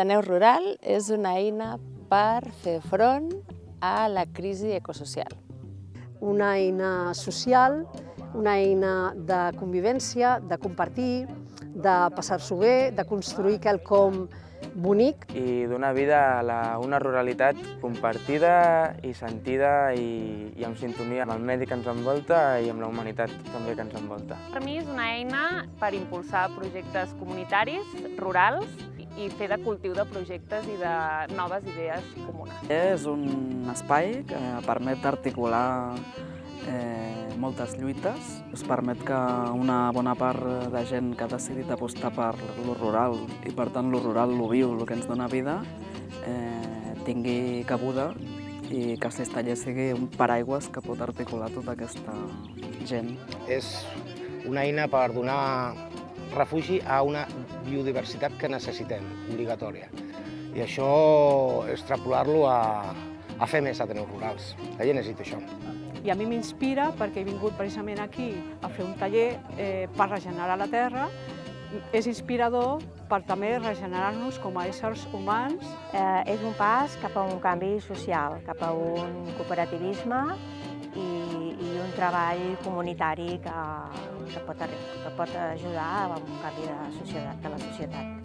Ateneu Rural és una eina per fer front a la crisi ecosocial. Una eina social, una eina de convivència, de compartir, de passar-s'ho bé, de construir quelcom bonic. I donar vida a una ruralitat compartida i sentida i amb sintonia amb el medi que ens envolta i amb la humanitat també que ens envolta. Per mi és una eina per impulsar projectes comunitaris, rurals, i fer de cultiu de projectes i de noves idees comunes. És un espai que permet articular moltes lluites. Us permet que una bona part de gent que ha decidit apostar per lo rural i per tant lo rural, lo viu, el que ens dona vida, tingui cabuda i que Cisteller sigui un paraigües que pot articular tota aquesta gent. És una eina per donar refugi a una biodiversitat que necessitem, obligatòria. I això, extrapolar-lo a fer més Ateneus Rurals. La gent necessita això. I a mi m'inspira perquè he vingut precisament aquí a fer un taller per regenerar la terra. És inspirador per també regenerar-nos com a éssers humans. És un pas cap a un canvi social, cap a un cooperativisme i un treball comunitari que pot ajudar a un canvi de la societat.